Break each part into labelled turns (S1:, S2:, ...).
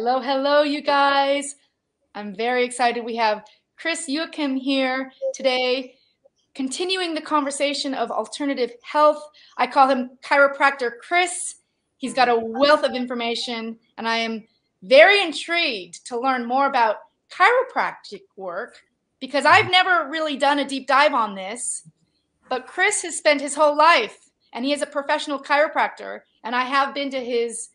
S1: Hello, hello, you guys. I'm very excited. We have Chris Joachim here today, continuing the conversation of alternative health. I call him Chiropractor Chris. He's got a wealth of information, and I am very intrigued to learn more about chiropractic work because I've never really done a deep dive on this. But Chris has spent his whole life, and he is a professional chiropractor, and I have been to his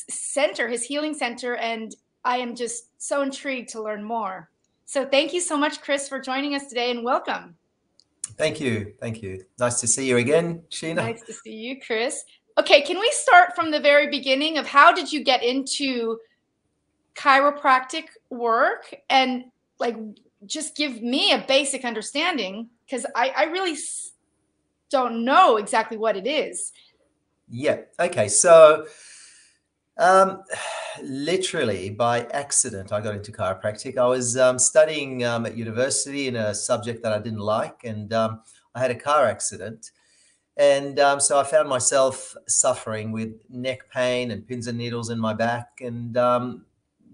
S1: center, his healing center, and I am just so intrigued to learn more. So thank you so much, Chris, for joining us today, and welcome.
S2: Thank you. Thank you. Nice to see you again, Sheena.
S1: Nice to see you, Chris. Okay, can we start from the very beginning of how did you get into chiropractic work and just give me a basic understanding because I really don't know exactly what it is.
S2: Yeah. Okay. So literally by accident, I got into chiropractic. I was studying at university in a subject that I didn't like, and I had a car accident. And so I found myself suffering with neck pain and pins and needles in my back. And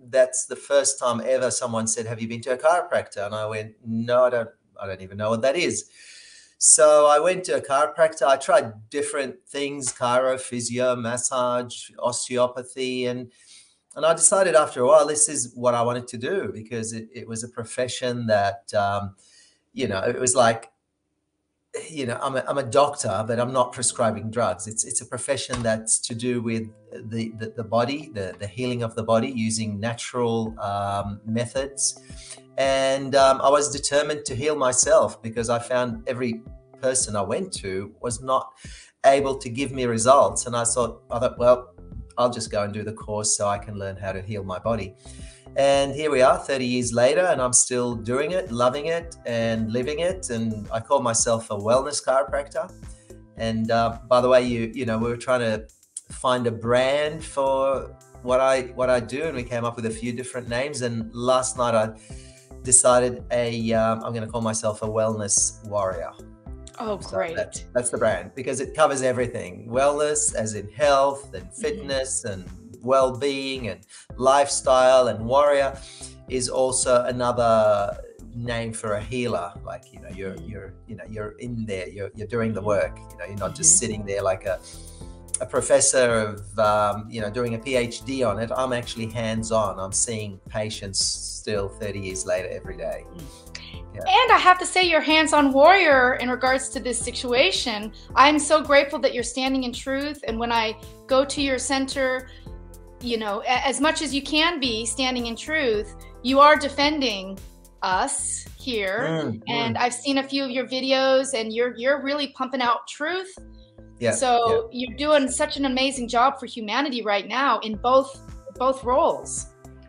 S2: that's the first time ever someone said, "Have you been to a chiropractor?" And I went, "No, I don't even know what that is." So I went to a chiropractor. I tried different things: chiro, physio, massage, osteopathy, and I decided after a while this is what I wanted to do because it was a profession that it was like, I'm a doctor, but I'm not prescribing drugs. It's a profession that's to do with the body, the healing of the body using natural methods. And I was determined to heal myself because I found every person I went to was not able to give me results. And I thought, well, I'll just go and do the course so I can learn how to heal my body. And here we are 30 years later, and I'm still doing it, loving it and living it. And I call myself a wellness chiropractor. And by the way, we were trying to find a brand for what I do, and we came up with a few different names. And last night I decided I'm going to call myself a wellness warrior.
S1: Oh, great.
S2: So that's the brand because it covers everything. Wellness as in health and fitness and well-being and lifestyle, and warrior is also another name for a healer. Like, you're in there, you're doing the work, you're not just sitting there like a professor of doing a PhD on it. I'm actually hands-on. I'm seeing patients still 30 years later every day.
S1: Yeah. And I have to say, you're hands-on warrior in regards to this situation. I'm so grateful that you're standing in truth. And when I go to your center, as much as you can be standing in truth, you are defending us here. And I've seen a few of your videos, and you're really pumping out truth. Yeah. So you're doing such an amazing job for humanity right now in both roles.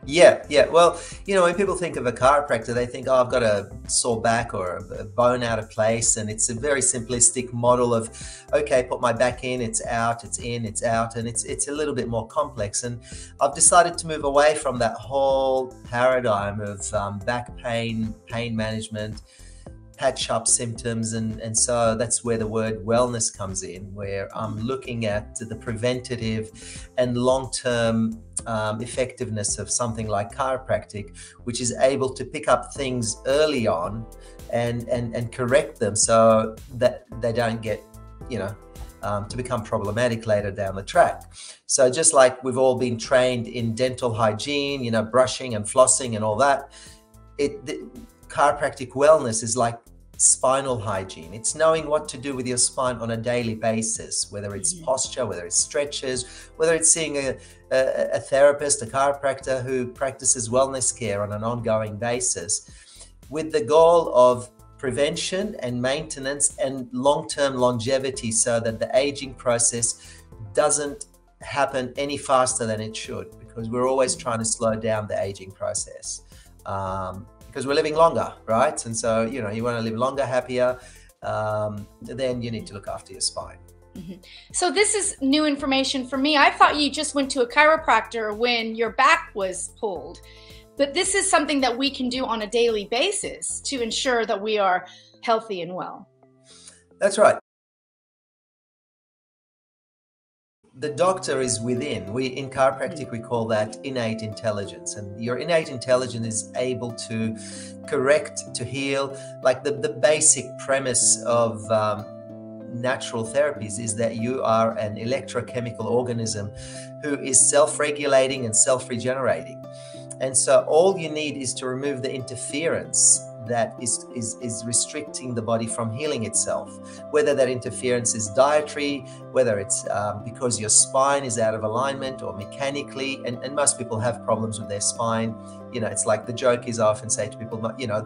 S2: Yeah. Well, when people think of a chiropractor, they think, oh, I've got a sore back or a bone out of place. And it's a very simplistic model of, okay, put my back in, it's out, it's in, it's out. And it's a little bit more complex. And I've decided to move away from that whole paradigm of back pain management, patch up symptoms. And so that's where the word wellness comes in, where I'm looking at the preventative and long-term effectiveness of something like chiropractic, which is able to pick up things early on and correct them so that they don't get, to become problematic later down the track. So just like we've all been trained in dental hygiene, brushing and flossing and all that, chiropractic wellness is like spinal hygiene. It's knowing what to do with your spine on a daily basis, whether it's posture, whether it's stretches, whether it's seeing a therapist, a chiropractor who practices wellness care on an ongoing basis, with the goal of prevention and maintenance and long-term longevity, so that the aging process doesn't happen any faster than it should, because we're always trying to slow down the aging process. Because we're living longer, right? And so, you want to live longer, happier, then you need to look after your spine.
S1: So this is new information for me. I thought you just went to a chiropractor when your back was pulled, but this is something that we can do on a daily basis to ensure that we are healthy and well.
S2: That's right. the doctor is within. We in chiropractic we call that innate intelligence, and your innate intelligence is able to correct, to heal. Like the basic premise of natural therapies is that you are an electrochemical organism who is self-regulating and self-regenerating. And so all you need is to remove the interference that is restricting the body from healing itself, whether that interference is dietary, whether it's because your spine is out of alignment, or mechanically, and most people have problems with their spine. You know, it's like the joke is I often say to people, you know,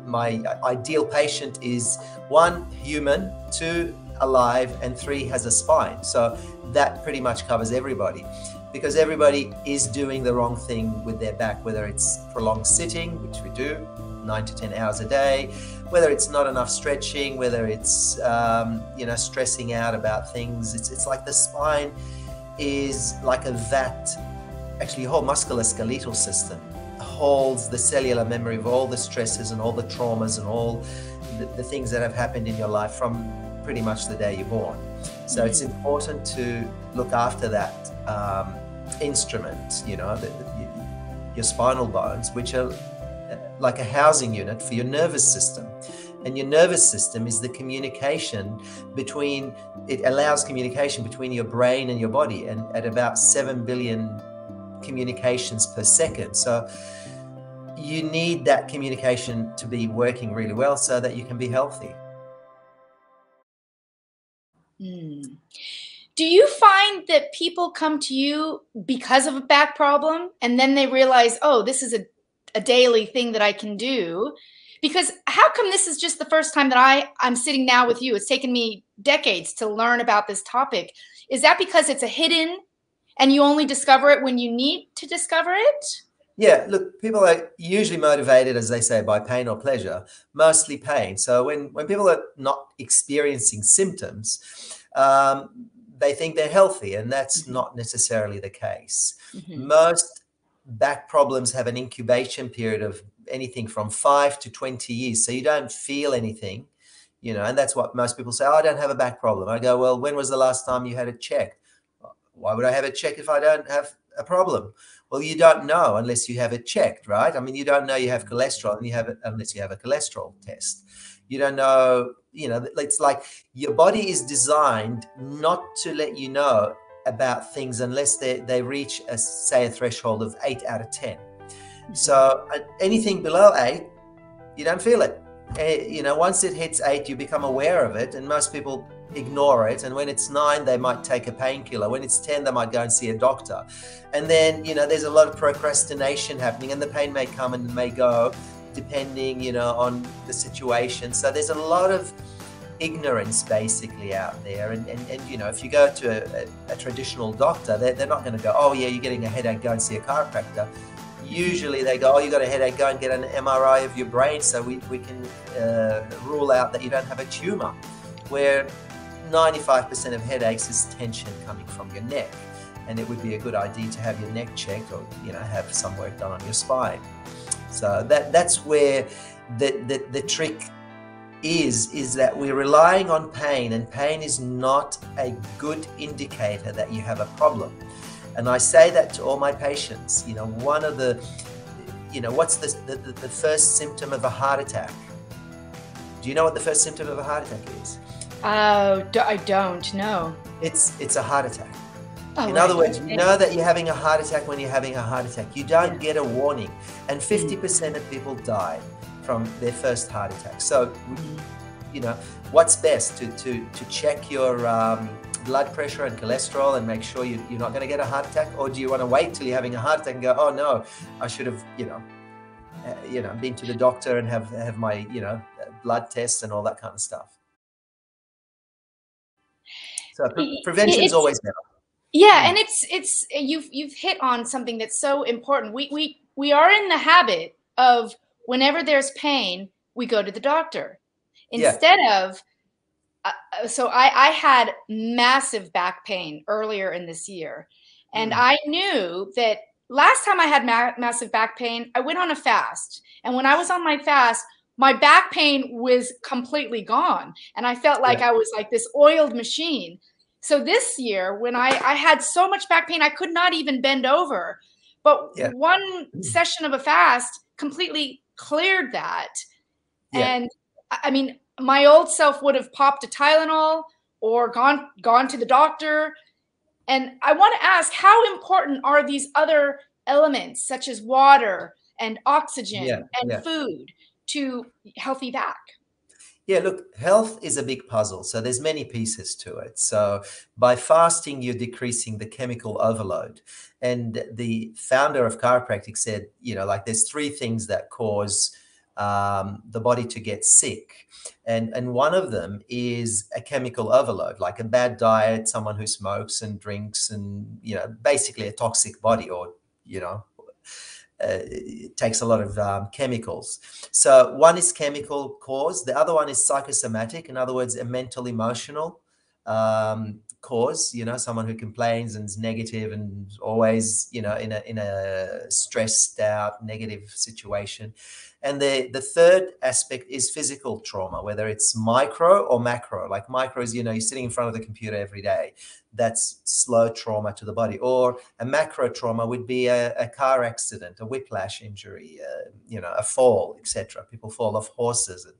S2: my ideal patient is 1, human, 2, alive, and 3, has a spine. So that pretty much covers everybody, because everybody is doing the wrong thing with their back, whether it's prolonged sitting, which we do 9 to 10 hours a day, whether it's not enough stretching, whether it's you know, stressing out about things. It's like the spine is like a vat. Actually, your whole musculoskeletal system holds the cellular memory of all the stresses and all the traumas and all the things that have happened in your life from pretty much the day you're born. So it's important to look after that instrument, you know, your spinal bones, which are like a housing unit for your nervous system. And your nervous system is the communication between, it allows communication between your brain and your body, and at about 7 billion communications per second. So you need that communication to be working really well so that you can be healthy.
S1: Do you find that people come to you because of a back problem and then they realize, oh, this is a daily thing that I can do? Because how come this is just the first time that I'm sitting now with you? It's taken me decades to learn about this topic. Is that because it's a hidden and you only discover it when you need to discover it?
S2: Yeah, look, people are usually motivated, as they say, by pain or pleasure, mostly pain. So when people are not experiencing symptoms, they think they're healthy, and that's not necessarily the case. Most back problems have an incubation period of anything from 5 to 20 years. So you don't feel anything, you know, and that's what most people say, oh, I don't have a back problem. I go, well, when was the last time you had it checked? Why would I have it checked if I don't have a problem? Well, you don't know unless you have it checked, right? I mean, you don't know you have cholesterol and you have it unless you have a cholesterol test. You don't know, you know, it's like your body is designed not to let you know about things unless they reach, say, a threshold of 8 out of 10. So anything below 8, you don't feel it. You know, once it hits 8, you become aware of it, and most people ignore it. And when it's 9, they might take a painkiller. When it's 10, they might go and see a doctor. And then, you know, there's a lot of procrastination happening, and the pain may come and may go depending, you know, on the situation. So there's a lot of ignorance basically out there, and you know, if you go to a traditional doctor, they're not going to go, oh yeah, you're getting a headache, go and see a chiropractor. Usually they go, oh, you got a headache, go and get an MRI of your brain so we can rule out that you don't have a tumor, where 95% of headaches is tension coming from your neck, and it would be a good idea to have your neck checked, or, you know, have some work done on your spine. So that's where the trick is that we're relying on pain, and pain is not a good indicator that you have a problem. And I say that to all my patients. You know, one of the, you know, what's the first symptom of a heart attack? Do you know what the first symptom of a heart attack is?
S1: I don't know.
S2: It's a heart attack.
S1: Oh,
S2: in other words, you know that you're having a heart attack when you're having a heart attack. You don't get a warning. And 50% of people die from their first heart attack. So, you know, what's best to check your blood pressure and cholesterol and make sure you're not going to get a heart attack? Or do you want to wait till you're having a heart attack and go, oh no, I should have, you know, been to the doctor and have my, you know, blood tests and all that kind of stuff. So prevention is always better.
S1: Yeah, and it's you've hit on something that's so important. We are in the habit of, whenever there's pain, we go to the doctor instead of. So I had massive back pain earlier in this year, and I knew that last time I had massive back pain, I went on a fast, and when I was on my fast, my back pain was completely gone, and I felt like I was like this oiled machine. So this year, when I had so much back pain, I could not even bend over. But
S2: Yeah.
S1: one session of a fast completely cleared that.
S2: Yeah.
S1: And I mean, my old self would have popped a Tylenol or gone to the doctor. And I want to ask, how important are these other elements such as water and
S2: Yeah.
S1: oxygen and
S2: Yeah.
S1: food to healthy back?
S2: Yeah, look, health is a big puzzle. So there's many pieces to it. So by fasting, you're decreasing the chemical overload. And the founder of chiropractic said, like there's three things that cause the body to get sick. And one of them is a chemical overload, like a bad diet, someone who smokes and drinks and, basically a toxic body or, it takes a lot of chemicals. So one is chemical cause. The other one is psychosomatic. In other words, a mental emotional cause. Someone who complains and is negative and always, in a stressed out, negative situation. And the third aspect is physical trauma, whether it's micro or macro. Like micro is, you're sitting in front of the computer every day. That's slow trauma to the body. Or a macro trauma would be a car accident, a whiplash injury, a fall, etc. People fall off horses and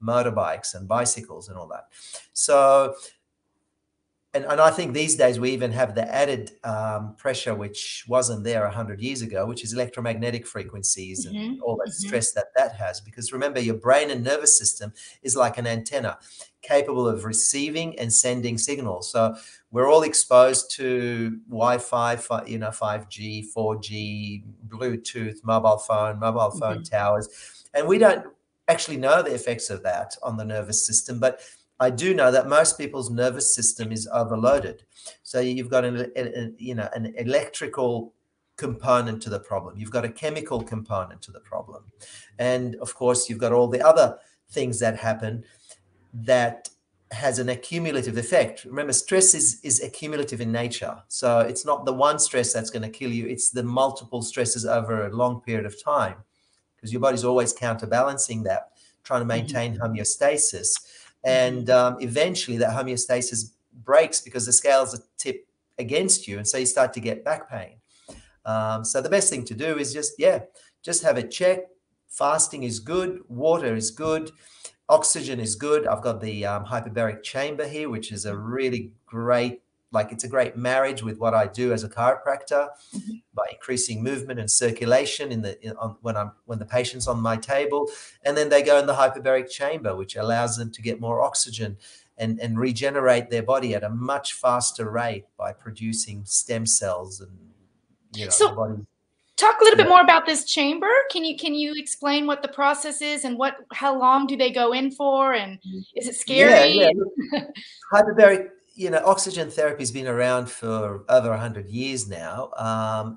S2: motorbikes and bicycles and all that. So, and I think these days we even have the added pressure, which wasn't there 100 years ago, which is electromagnetic frequencies and all that stress that has. Because remember, your brain and nervous system is like an antenna capable of receiving and sending signals. So we're all exposed to Wi-Fi, 5G, 4G, Bluetooth, mobile phone towers. And we don't actually know the effects of that on the nervous system. But I do know that most people's nervous system is overloaded. So you've got an electrical component to the problem. You've got a chemical component to the problem. And of course, you've got all the other things that happen that has an accumulative effect. Remember, stress is accumulative in nature. So it's not the one stress that's going to kill you. It's the multiple stresses over a long period of time, because your body's always counterbalancing that, trying to maintain homeostasis. And eventually that homeostasis breaks because the scales are tipped against you. And so you start to get back pain. So the best thing to do is just have a check. Fasting is good. Water is good. Oxygen is good. I've got the hyperbaric chamber here, which is a really great, it's a great marriage with what I do as a chiropractor by increasing movement and circulation when the patient's on my table. And then they go in the hyperbaric chamber, which allows them to get more oxygen and regenerate their body at a much faster rate by producing stem cells and,
S1: So
S2: the body.
S1: talk a little bit more about this chamber. Can you explain what the process is and how long do they go in for, and is it scary?
S2: Yeah. Hyperbaric, oxygen therapy has been around for over 100 years now.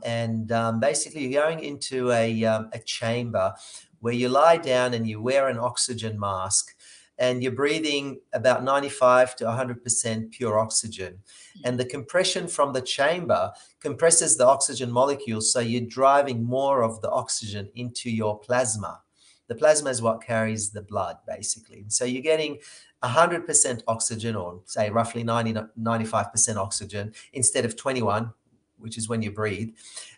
S2: Basically you're going into a chamber where you lie down and you wear an oxygen mask, and you're breathing about 95 to 100% pure oxygen. And the compression from the chamber compresses the oxygen molecules, so you're driving more of the oxygen into your plasma. The plasma is what carries the blood, basically. And so you're getting 100% oxygen, or say roughly 95% oxygen, instead of 21, which is when you breathe.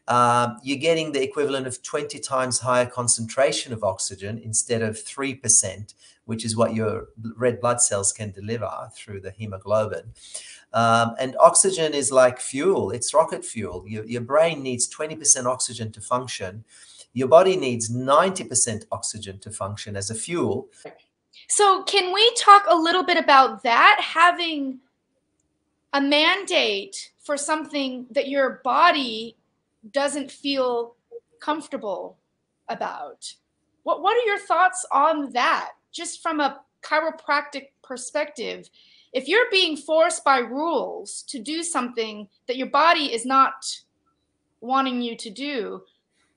S2: You're getting the equivalent of 20 times higher concentration of oxygen instead of 3%, which is what your red blood cells can deliver through the hemoglobin. And oxygen is like fuel. It's rocket fuel. Your brain needs 20% oxygen to function. Your body needs 90% oxygen to function as a fuel.
S1: So can we talk a little bit about that? Having a mandate for something that your body doesn't feel comfortable about. What are your thoughts on that? Just from a chiropractic perspective, if you're being forced by rules to do something that your body is not wanting you to do,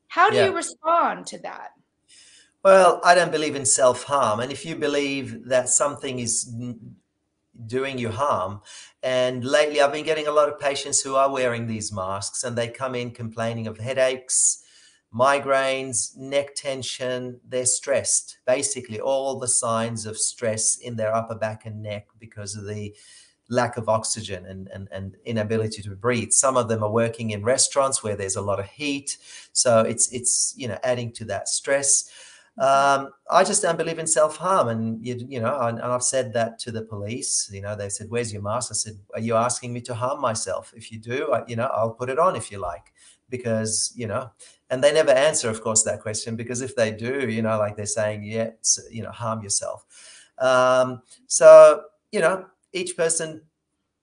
S1: how do you respond to that?
S2: Well, I don't believe in self-harm. And if you believe that something is doing you harm, and lately I've been getting a lot of patients who are wearing these masks, and they come in complaining of headaches, migraines, neck tension. They're stressed, basically all the signs of stress in their upper back and neck because of the lack of oxygen and inability to breathe. Some of them are working in restaurants where there's a lot of heat, so it's adding to that stress. I just don't believe in self-harm, and and I've said that to the police. They said, "Where's your mask?" I said, "Are you asking me to harm myself? If you do, I'll put it on if you like." Because and they never answer, of course, that question, because if they do, like they're saying, yeah, harm yourself. So each person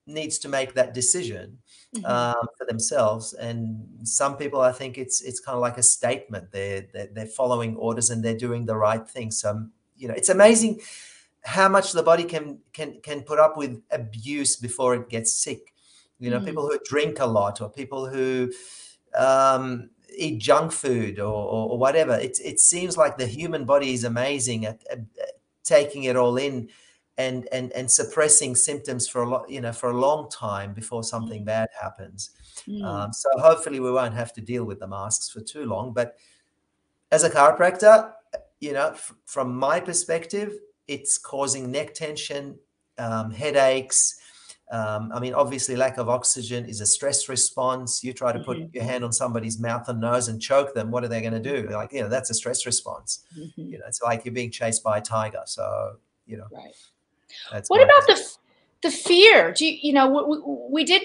S2: needs to make that decision for themselves. And some people, I think it's kind of like a statement. They're following orders and they're doing the right thing. So it's amazing how much the body can put up with abuse before it gets sick. People who drink a lot, or people who eat junk food, or whatever. It seems like the human body is amazing at taking it all in and suppressing symptoms for a long time before something bad happens. So hopefully we won't have to deal with the masks for too long. But as a chiropractor, from my perspective, it's causing neck tension, headaches. Obviously, lack of oxygen is a stress response. You try to put your hand on somebody's mouth and nose and choke them. What are they going to do? Like, that's a stress response. It's like you're being chased by a tiger. So,
S1: right.
S2: That's
S1: what about the fear? Do we did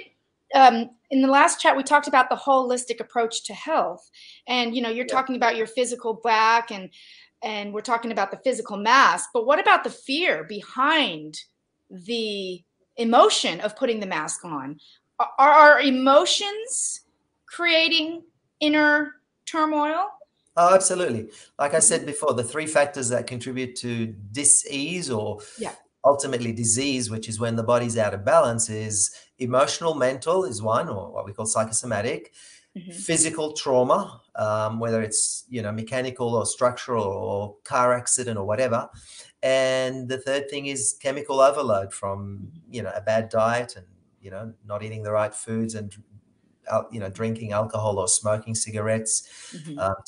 S1: in the last chat, we talked about the holistic approach to health, and you're talking about your physical back, and we're talking about the physical mask. But what about the fear behind the emotion of putting the mask on? Are our emotions creating inner turmoil?
S2: Oh, absolutely. Like I said before, the 3 factors that contribute to dis-ease, or ultimately disease, which is when the body's out of balance, is emotional, mental is one, or what we call psychosomatic, physical trauma, whether it's mechanical or structural or car accident or whatever. And the third thing is chemical overload from a bad diet, and not eating the right foods, and drinking alcohol or smoking cigarettes,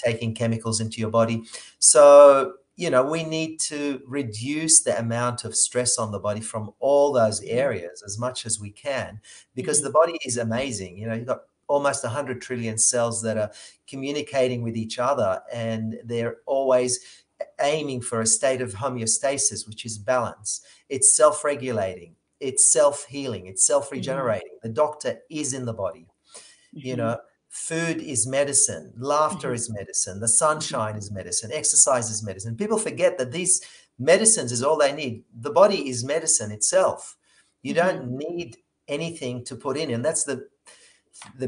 S2: taking chemicals into your body. So we need to reduce the amount of stress on the body from all those areas as much as we can, because the body is amazing. You've got almost 100 trillion cells that are communicating with each other, and they're always aiming for a state of homeostasis, which is balance. It's self-regulating, it's self-healing, it's self-regenerating. The doctor is in the body. Food is medicine, laughter is medicine, the sunshine is medicine, exercise is medicine. People forget that these medicines is all they need. The body is medicine itself. You don't need anything to put in. And that's the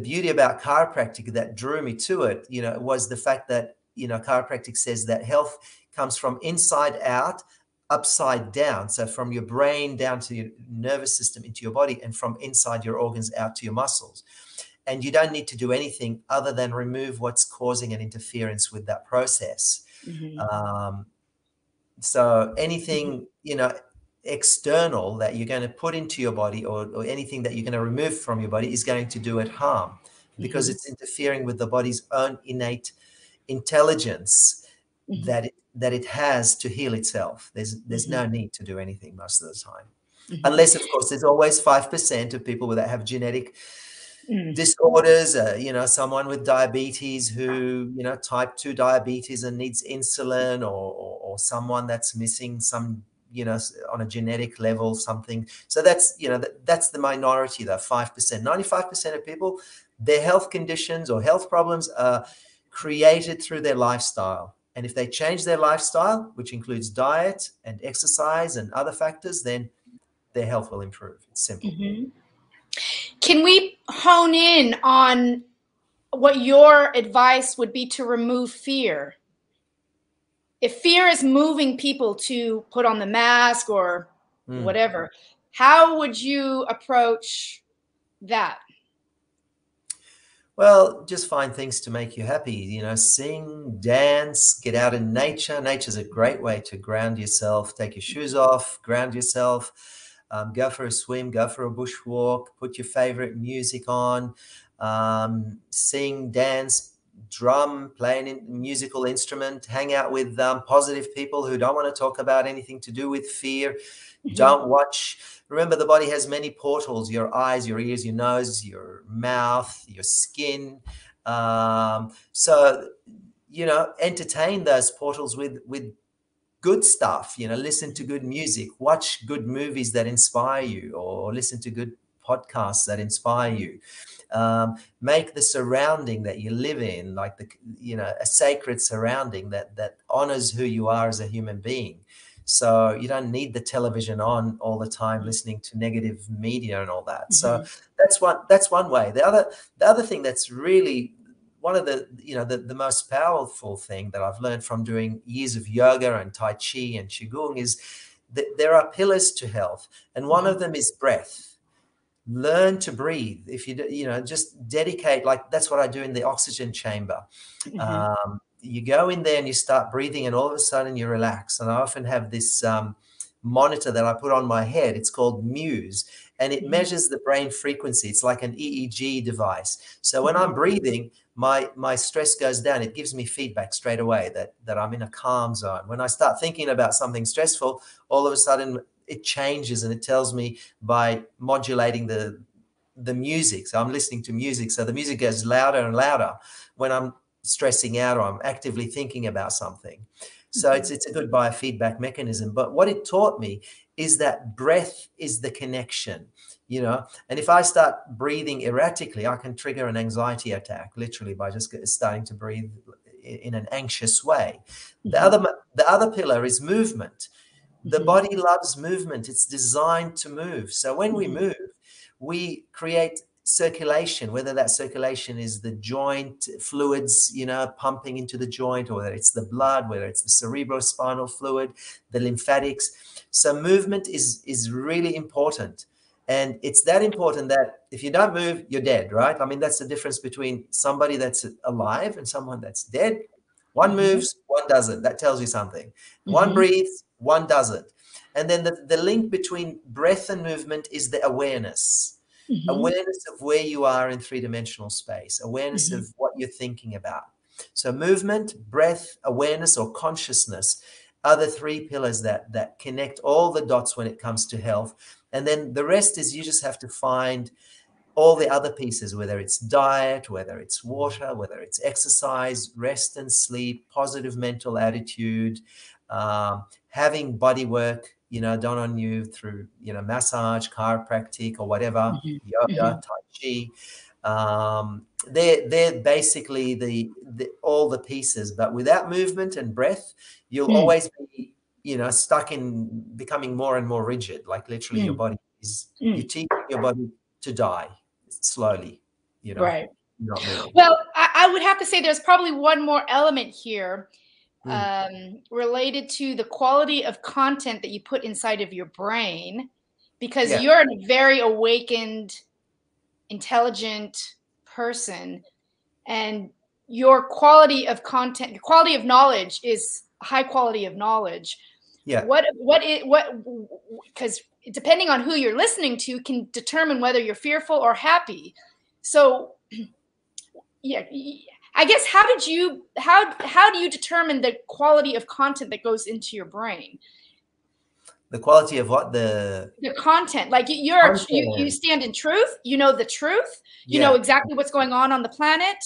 S2: beauty about chiropractic that drew me to it, was the fact that, chiropractic says that health comes from inside out, upside down. So from your brain down to your nervous system into your body, and from inside your organs out to your muscles. And you don't need to do anything other than remove what's causing an interference with that process. So anything, external that you're going to put into your body, or anything that you're going to remove from your body, is going to do it harm, because it's interfering with the body's own innate intelligence that it has to heal itself. There's no need to do anything most of the time, unless, of course, there's always 5% of people that have genetic disorders, someone with diabetes who, type 2 diabetes and needs insulin, or someone that's missing some, on a genetic level, something. So that's, that's the minority, though, 5%. 95% of people, their health conditions or health problems are created through their lifestyle. And if they change their lifestyle, which includes diet and exercise and other factors, then their health will improve. It's simple.
S1: Can we hone in on what your advice would be to remove fear? If fear is moving people to put on the mask or whatever, how would you approach that?
S2: Well, just find things to make you happy, sing, dance, get out in nature. Nature's a great way to ground yourself. Take your shoes off, ground yourself. Go for a swim, go for a bushwalk, put your favorite music on, sing, dance, drum, play a musical instrument, hang out with positive people who don't want to talk about anything to do with fear. Don't watch. Remember, the body has many portals: your eyes, your ears, your nose, your mouth, your skin. So, entertain those portals with good stuff. Listen to good music, watch good movies that inspire you, or listen to good podcasts that inspire you. Make the surrounding that you live in like a sacred surrounding that honors who you are as a human being. So you don't need the television on all the time listening to negative media and all that. So that's one way. The other thing that's really one of the most powerful thing that I've learned from doing years of yoga and Tai Chi and Qigong is that there are pillars to health, and one of them is breath. Learn to breathe. If just dedicate, like that's what I do in the oxygen chamber. You go in there and you start breathing, and all of a sudden you relax. And I often have this monitor that I put on my head. It's called Muse, and it measures the brain frequency. It's like an EEG device. So when I'm breathing, my stress goes down. It gives me feedback straight away that I'm in a calm zone. When I start thinking about something stressful, all of a sudden it changes, and it tells me by modulating the music. So I'm listening to music. So the music goes louder and louder when I'm stressing out or I'm actively thinking about something. So it's a good biofeedback mechanism. But what it taught me is that breath is the connection, and if I start breathing erratically, I can trigger an anxiety attack literally by just starting to breathe in an anxious way. The other pillar is movement. The body loves movement. It's designed to move. So when we move, we create circulation, whether that circulation is the joint fluids, pumping into the joint, or whether it's the blood, whether it's the cerebrospinal fluid, the lymphatics. So movement is really important. And it's that important that if you don't move, you're dead, right? I mean, that's the difference between somebody that's alive and someone that's dead. One moves, one doesn't. That tells you something. One breathes, one doesn't. And then the link between breath and movement is the awareness. Awareness of where you are in three-dimensional space, awareness of what you're thinking about. So movement, breath, awareness, or consciousness are the three pillars that connect all the dots when it comes to health. And then the rest is you just have to find all the other pieces, whether it's diet, whether it's water, whether it's exercise, rest and sleep, positive mental attitude, having body work, done on you through, massage, chiropractic, or whatever, yoga, Tai Chi. They're basically all the pieces. But without movement and breath, you'll always be, stuck in becoming more and more rigid. Like literally, your body is you're teaching your body to die slowly.
S1: Right.
S2: Not moving.
S1: Well, I would have to say there's probably one more element here. Related to the quality of content that you put inside of your brain, because you're a very awakened, intelligent person, and your quality of content, your quality of knowledge is high quality of knowledge.
S2: Yeah.
S1: Because depending on who you're listening to can determine whether you're fearful or happy. So, I guess how do you determine the quality of content that goes into your brain?
S2: The quality of what? The
S1: content. Like you stand in truth, you know the truth, you know exactly what's going on the planet.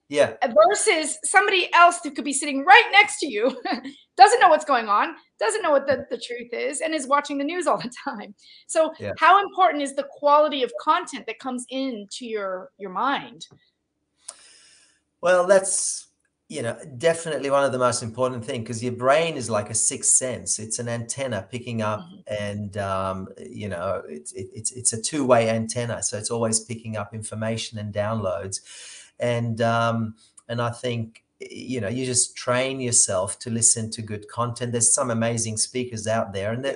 S2: Yeah.
S1: Versus somebody else who could be sitting right next to you, doesn't know what's going on, doesn't know what the truth is, and is watching the news all the time. So how important is the quality of content that comes into your mind?
S2: Well, that's, definitely one of the most important things, because your brain is like a sixth sense. It's an antenna picking up, and, it's a two-way antenna. So it's always picking up information and downloads. And I think, you just train yourself to listen to good content. There's some amazing speakers out there. And,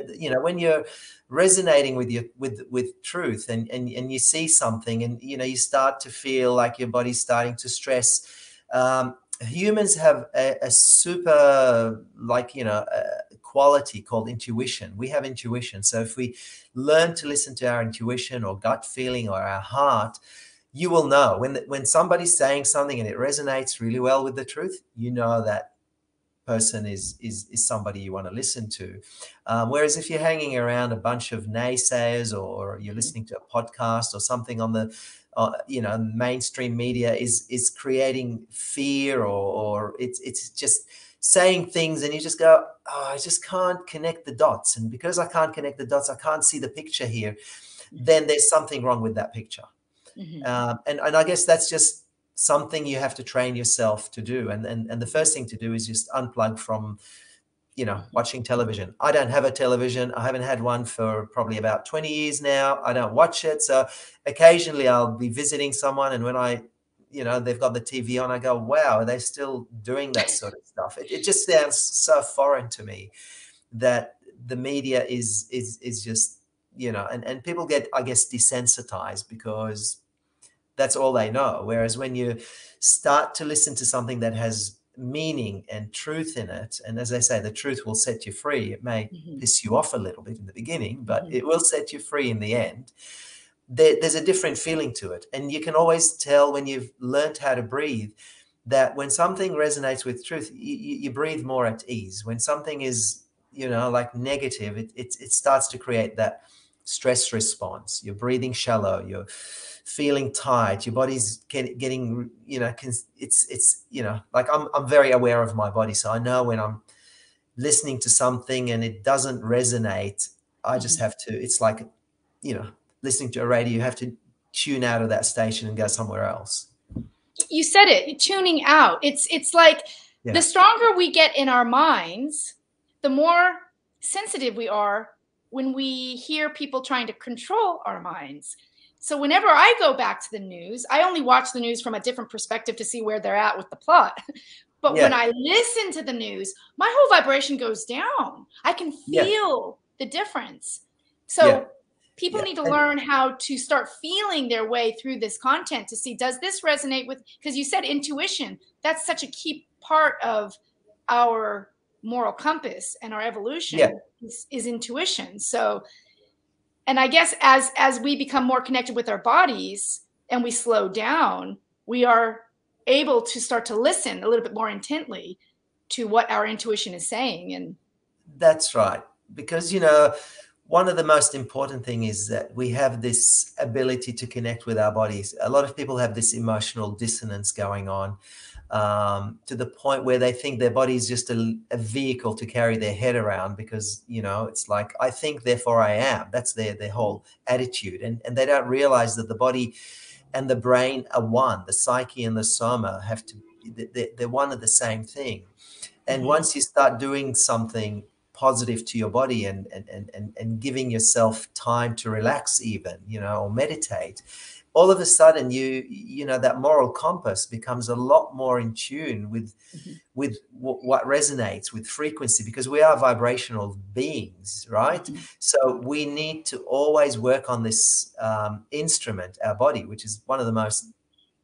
S2: when you're resonating with truth and you see something and, you start to feel like your body's starting to stress. Humans have a super, quality called intuition. We have intuition. So if we learn to listen to our intuition or gut feeling or our heart, you will know when somebody's saying something and it resonates really well with the truth, you know that person is somebody you want to listen to. Whereas if you're hanging around a bunch of naysayers, or you're listening to a podcast or something on the mainstream media is creating fear, or it's just saying things, and you just go, oh, I just can't connect the dots, and because I can't connect the dots, I can't see the picture here, then there's something wrong with that picture. And I guess that's just something you have to train yourself to do. And the first thing to do is just unplug from, watching television. I don't have a television. I haven't had one for probably about 20 years now. I don't watch it. So occasionally I'll be visiting someone, and when they've got the TV on, I go, wow, are they still doing that sort of stuff? It just sounds so foreign to me that the media is just, and people get, I guess, desensitized because that's all they know. Whereas when you start to listen to something that has meaning and truth in it, and as I say, the truth will set you free. It may piss you off a little bit in the beginning, but it will set you free in the end. There's a different feeling to it. And you can always tell when you've learned how to breathe that when something resonates with truth, you breathe more at ease. When something is, like negative, it starts to create that stress response. You're breathing shallow. You're feeling tight. Your body's getting, it's like I'm very aware of my body. So I know when I'm listening to something and it doesn't resonate, I just have to, it's like, listening to a radio, you have to tune out of that station and go somewhere else.
S1: You said it, tuning out. It's like the stronger we get in our minds, the more sensitive we are when we hear people trying to control our minds. So whenever I go back to the news, I only watch the news from a different perspective to see where they're at with the plot. But when I listen to the news, my whole vibration goes down. I can feel the difference. So people need to learn how to start feeling their way through this content to see, does this resonate with, because you said intuition, that's such a key part of our moral compass and our evolution is intuition. So, and I guess as we become more connected with our bodies and we slow down, we are able to start to listen a little bit more intently to what our intuition is saying. And
S2: that's right. Because, one of the most important thing is that we have this ability to connect with our bodies. A lot of people have this emotional dissonance going on, to the point where they think their body is just a vehicle to carry their head around because, it's like, I think, therefore I am. That's their whole attitude. And they don't realize that the body and the brain are one. The psyche and the soma they're one of the same thing. And once you start doing something positive to your body and giving yourself time to relax even, or meditate, all of a sudden that moral compass becomes a lot more in tune with what resonates with frequency, because we are vibrational beings, right? So we need to always work on this instrument, our body, which is one of the most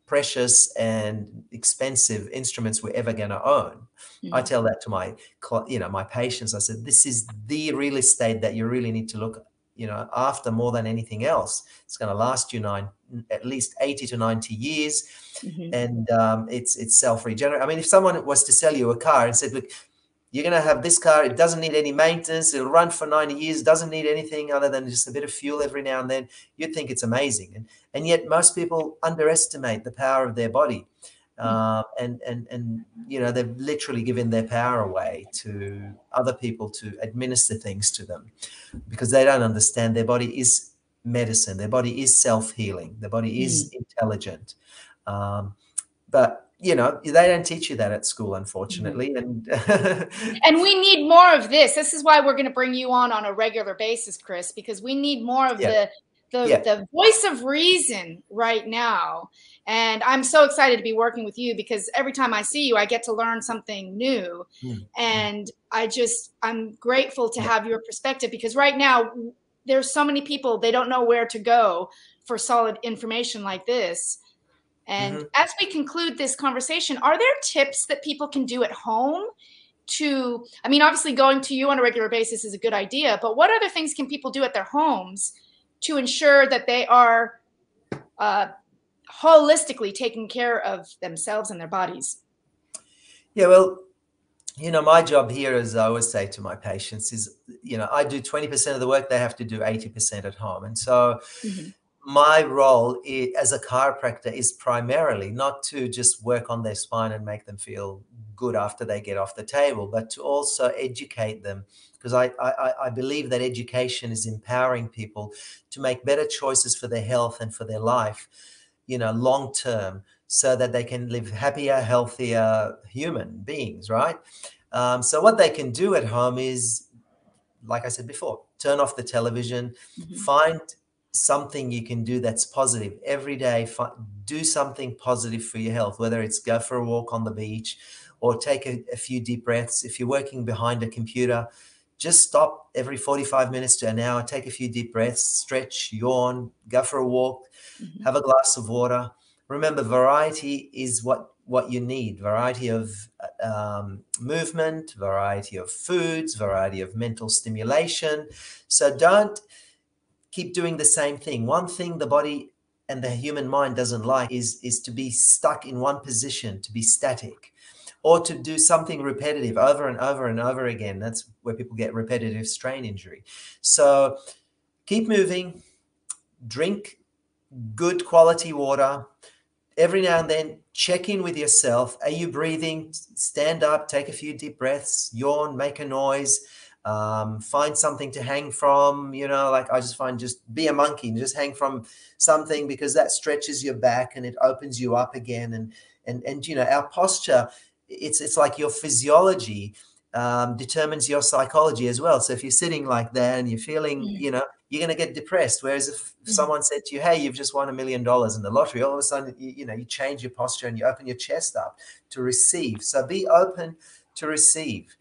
S2: precious and expensive instruments we're ever going to own. I tell that to my patients. I said, this is the real estate that you really need to look after more than anything else. It's going to last you at least 80 to 90 years. And it's self-regenerate. I mean, if someone was to sell you a car and said, look, you're going to have this car, it doesn't need any maintenance, it'll run for 90 years, doesn't need anything other than just a bit of fuel every now and then, you'd think it's amazing. And yet most people underestimate the power of their body. And they've literally given their power away to other people to administer things to them, because they don't understand their body is medicine, their body is self-healing, their body is intelligent. But they don't teach you that at school, unfortunately. And
S1: and we need more of this. This is why we're going to bring you on a regular basis, Chris, because we need more of the voice of reason right now. And I'm so excited to be working with you, because every time I see you, I get to learn something new. And I'm grateful to have your perspective, because right now there's so many people, they don't know where to go for solid information like this. And as we conclude this conversation, are there tips that people can do at home obviously going to you on a regular basis is a good idea, but what other things can people do at their homes to ensure that they are holistically taking care of themselves and their bodies?
S2: Yeah, well, my job here, as I always say to my patients, is, I do 20% of the work, they have to do 80% at home. And so
S1: Mhm.
S2: my role as a chiropractor is primarily not to just work on their spine and make them feel good after they get off the table, but to also educate them, because I believe that education is empowering people to make better choices for their health and for their life, long term, so that they can live happier, healthier human beings, right? So what they can do at home is, like I said before, turn off the television,
S1: Mhm.
S2: find something you can do that's positive every day. Do something positive for your health, whether it's go for a walk on the beach or take a few deep breaths. If you're working behind a computer, just stop every 45 minutes to an hour, take a few deep breaths, stretch, yawn, go for a walk,
S1: Mhm.
S2: have a glass of water. Remember, variety is what you need. Variety of movement, variety of foods, variety of mental stimulation. So don't keep doing the same thing. One thing the body and the human mind doesn't like is to be stuck in one position, to be static, or to do something repetitive over and over and over again. That's where people get repetitive strain injury. So keep moving, drink good quality water. Every now and then, check in with yourself. Are you breathing? Stand up, take a few deep breaths, yawn, make a noise, find something to hang from. Like I just find, just be a monkey and just hang from something, because that stretches your back and it opens you up again. And our posture, it's like your physiology determines your psychology as well. So if you're sitting like that and you're feeling,
S1: Mhm.
S2: you're going to get depressed. Whereas if
S1: Mhm.
S2: someone said to you, hey, you've just won $1 million in the lottery, all of a sudden, you change your posture and you open your chest up to receive. So be open to receive.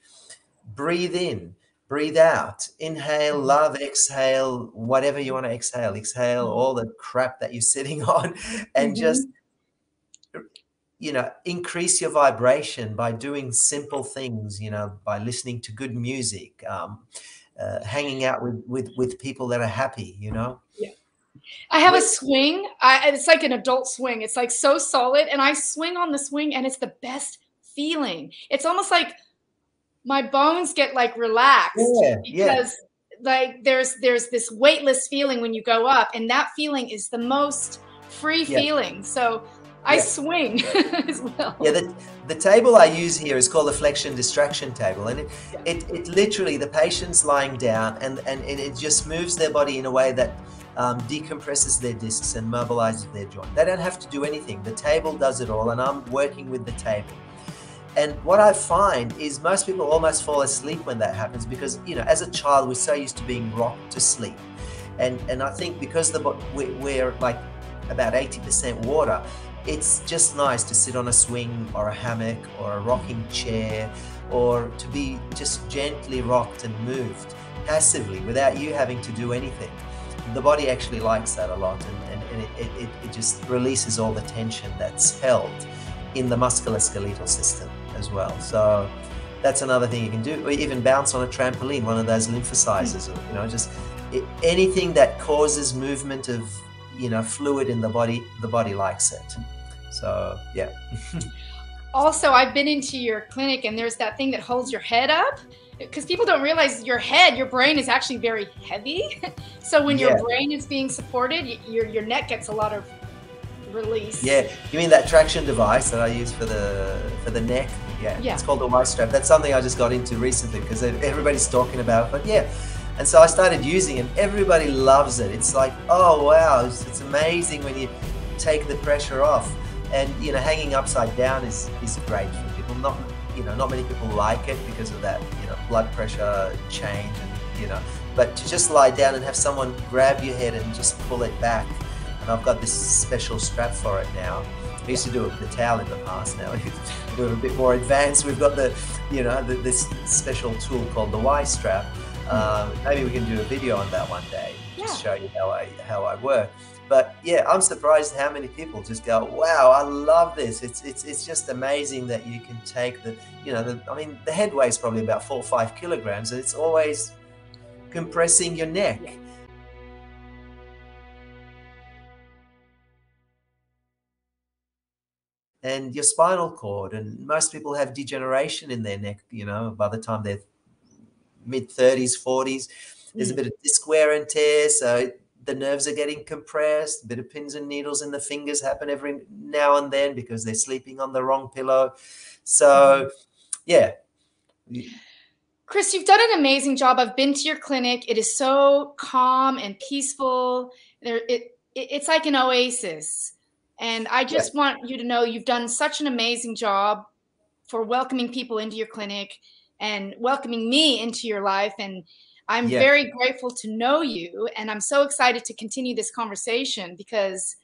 S2: Breathe in, breathe out, inhale,
S1: Mhm.
S2: love, exhale, whatever you want to exhale. Exhale all the crap that you're sitting on, and just,
S1: Mhm.
S2: increase your vibration by doing simple things, by listening to good music, hanging out with people that are happy.
S1: Yeah. I have a
S2: We,
S1: swing. It's like an adult swing. It's like so solid, and I swing on the swing, and it's the best feeling. It's almost like my bones get like relaxed
S2: yeah, yeah,
S1: because like there's this weightless feeling when you go up, and that feeling is the most free
S2: yeah,
S1: feeling. So I
S2: yeah.
S1: swing as
S2: Yeah,
S1: well.
S2: the table I use here is called the flexion distraction table, and
S1: Yeah.
S2: it literally, the patient's lying down, and it just moves their body in a way that decompresses their discs and mobilizes their joint. They don't have to do anything. The table does it all, and I'm working with the table. And what I find is most people almost fall asleep when that happens, because as a child we're so used to being rocked to sleep, and I think because we're like about 80% water, it's just nice to sit on a swing or a hammock or a rocking chair, or to be just gently rocked and moved passively without you having to do anything. The body actually likes that a lot, and it just releases all the tension that's held in the musculoskeletal system as well. So that's another thing you can do. Or even bounce on a trampoline, one of those lymphosizers, or just anything that causes movement of fluid in the body likes it. So yeah.
S1: Also, I've been into your clinic, and there's that thing that holds your head up, because people don't realize your brain is actually very heavy. So when your
S2: Yeah,
S1: brain is being supported, your neck gets a lot of release.
S2: yeah. You mean that traction device that I use for the neck? Yeah,
S1: Yeah.
S2: it's called the Y strap. That's something I just got into recently because everybody's talking about it. But yeah, and so I started using it. Everybody loves it. It's like, oh wow, it's amazing when you take the pressure off. And hanging upside down is great for people. Not many people like it because of that blood pressure change, and but to just lie down and have someone grab your head and just pull it back. And I've got this special strap for it now. I used to do it with a towel in the past. Now we do it a bit more advanced. We've got this special tool called the Y strap. Maybe we can do a video on that one day, just
S1: Yeah.
S2: show you how I work. But yeah, I'm surprised how many people just go, "Wow, I love this." It's just amazing that you can take the head weighs probably about 4 or 5 kilograms, and it's always compressing your neck.
S1: Yeah.
S2: and your spinal cord. And most people have degeneration in their neck, by the time they're mid 30s, 40s. There's a bit of disc wear and tear. So the nerves are getting compressed. A bit of pins and needles in the fingers happen every now and then because they're sleeping on the wrong pillow. So, yeah.
S1: Chris, you've done an amazing job. I've been to your clinic. It is so calm and peaceful. It's like an oasis. And I just want you to know you've done such an amazing job for welcoming people into your clinic and welcoming me into your life. And I'm very grateful to know you. And I'm so excited to continue this conversation because,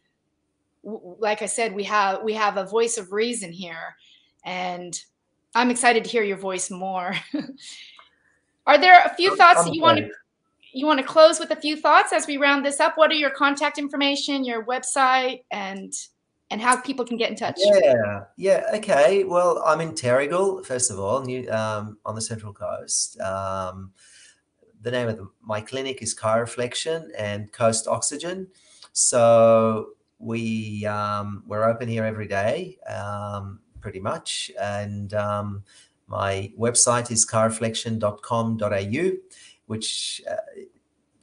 S1: like I said, we have a voice of reason here. And I'm excited to hear your voice more. Are there a few thoughts that you want to close with? A few thoughts as we round this up? What are your contact information, your website, and how people can get in touch?
S2: Yeah. Okay. Well, I'm in Terrigal, first of all, on the Central Coast. The name of my clinic is Chiroflexion and Coast Oxygen. So we're open here every day, pretty much, and my website is chiroflexion.com.au, which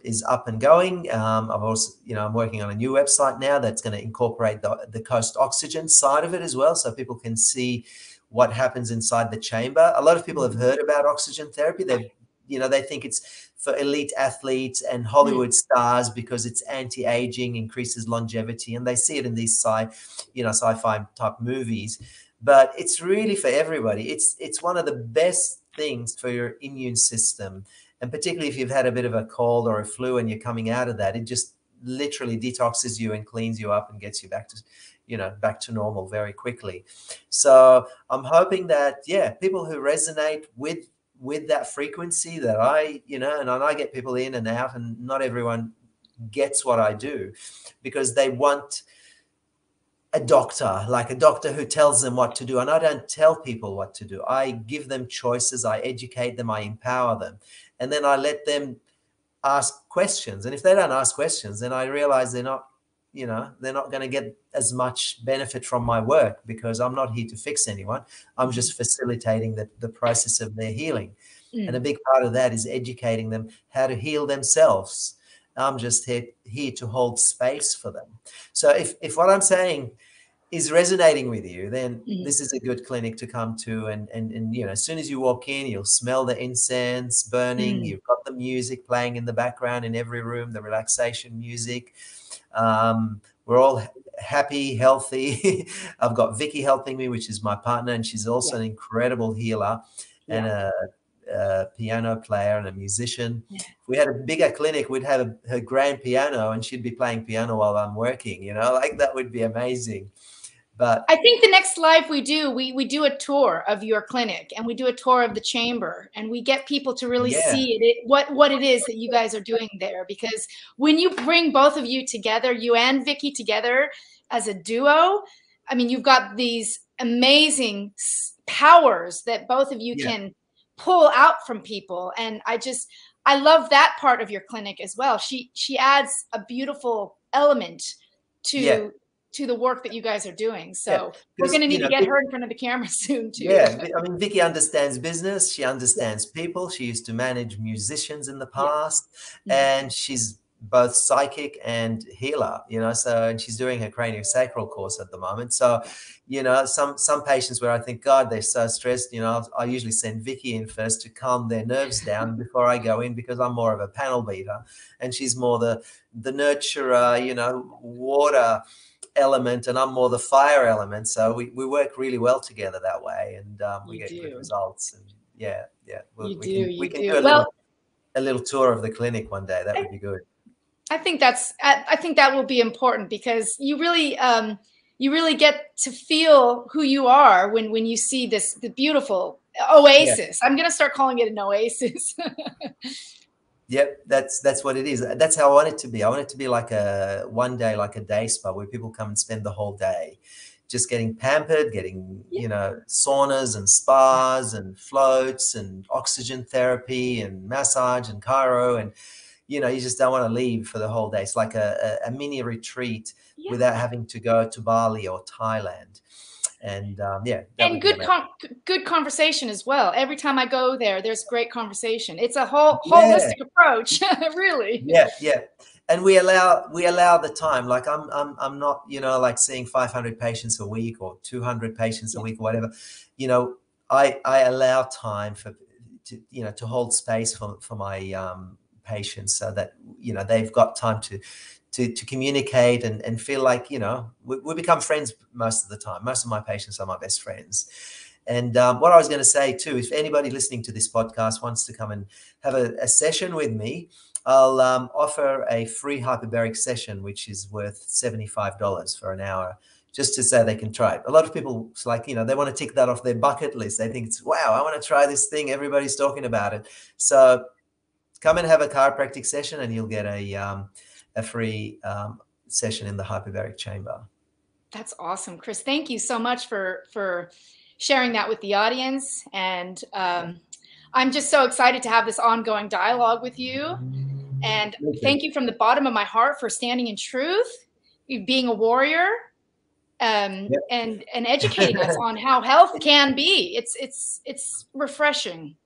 S2: is up and going. I've also, I'm working on a new website now that's going to incorporate the Coast Oxygen side of it as well, so people can see what happens inside the chamber. A lot of people have heard about oxygen therapy. They think it's for elite athletes and Hollywood stars because it's anti-aging, increases longevity, and they see it in these sci-fi type movies. But it's really for everybody. It's one of the best things for your immune system. And particularly if you've had a bit of a cold or a flu and you're coming out of that, it just literally detoxes you and cleans you up and gets you back to normal very quickly. So I'm hoping that, people who resonate with that frequency that and I get people in and out, and not everyone gets what I do because they want a doctor who tells them what to do. And I don't tell people what to do. I give them choices. I educate them. I empower them. And then I let them ask questions. And if they don't ask questions, then I realize they're not going to get as much benefit from my work because I'm not here to fix anyone. I'm just facilitating the process of their healing. And a big part of that is educating them how to heal themselves. I'm just here to hold space for them. So if what I'm saying is resonating with you, then this is a good clinic to come to. And as soon as you walk in, you'll smell the incense burning. You've got the music playing in the background in every room, the relaxation music. We're all happy, healthy. I've got Vicky helping me, which is my partner, and she's also an incredible healer and a piano player and a musician. If we had a bigger clinic, we'd have her grand piano and she'd be playing piano while I'm working, that would be amazing. But
S1: I think the next live we do a tour of your clinic and we do a tour of the chamber and we get people to really see what it is that you guys are doing there. Because when you bring both of you together, you and Vicky together as a duo, I mean, you've got these amazing powers that both of you can pull out from people. And I love that part of your clinic as well. She adds a beautiful element to the work that you guys are doing. So we're going to need to get her in front of the camera soon too.
S2: I mean, Vicky understands business. She understands people. She used to manage musicians in the past, and she's both psychic and healer, and she's doing her craniosacral course at the moment. So, some patients where I think, God, they're so stressed, I usually send Vicky in first to calm their nerves down before I go in, because I'm more of a panel beater and she's more the nurturer, water element, and I'm more the fire element. So we work really well together that way, and we get good results. And we can do a little tour of the clinic one day. That would be good.
S1: I think that will be important because you really get to feel who you are when you see the beautiful oasis. I'm going to start calling it an oasis.
S2: Yep, that's what it is. That's how I want it to be. I want it to be like a day spa where people come and spend the whole day just getting pampered, getting, saunas and spas and floats and oxygen therapy and massage and chiro. And, you just don't want to leave for the whole day. It's like a mini retreat without having to go to Bali or Thailand. And yeah, that
S1: And
S2: would be amazing.
S1: good conversation as well. Every time I go there, there's great conversation. It's a
S2: Yeah,
S1: holistic approach, really.
S2: yeah. And we allow the time. Like I'm not, like seeing 500 patients a week or 200 patients a
S1: Yeah.
S2: week or whatever. You know, I allow time to hold space for my patients, so that they've got time to communicate and feel like we become friends most of the time. Most of my patients are my best friends. And what I was going to say too, if anybody listening to this podcast wants to come and have a session with me, I'll offer a free hyperbaric session, which is worth $75 for an hour, just to say they can try it. A lot of people, it's like, they want to tick that off their bucket list. They think it's, wow, I want to try this thing. Everybody's talking about it. So come and have a chiropractic session, and you'll get a free session in the hyperbaric chamber.
S1: That's awesome, Chris. Thank you so much for sharing that with the audience. And I'm just so excited to have this ongoing dialogue with you. And thank you from the bottom of my heart for standing in truth, being a warrior, and educating us on how health can be. It's refreshing.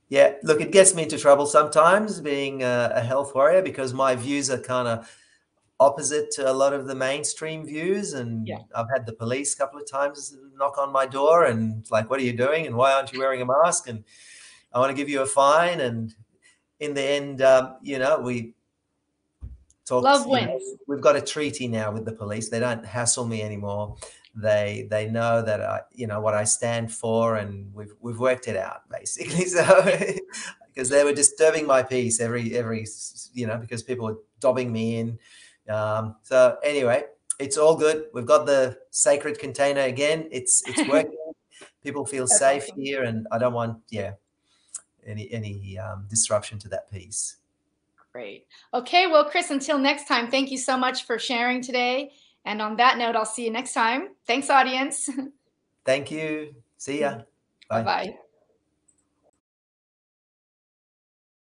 S2: Yeah, look, it gets me into trouble sometimes being a health warrior, because my views are kind of opposite to a lot of the mainstream views. And
S1: Yeah.
S2: I've had the police a couple of times knock on my door and it's like, what are you doing? And why aren't you wearing a mask? And I want to give you a fine. And in the end, we talked,
S1: Love wins.
S2: we've got a treaty now with the police. They don't hassle me anymore. They know that what I stand for, and we've worked it out basically. So because they were disturbing my peace every because people were dobbing me in. So anyway, it's all good. We've got the sacred container again. It's working. People feel
S1: That's
S2: safe
S1: awesome.
S2: here, and I don't want any disruption to that peace.
S1: Great. Okay, well, Chris, until next time, thank you so much for sharing today. And on that note, I'll see you next time. Thanks, audience.
S2: Thank you. See ya. Bye.
S1: Bye-bye.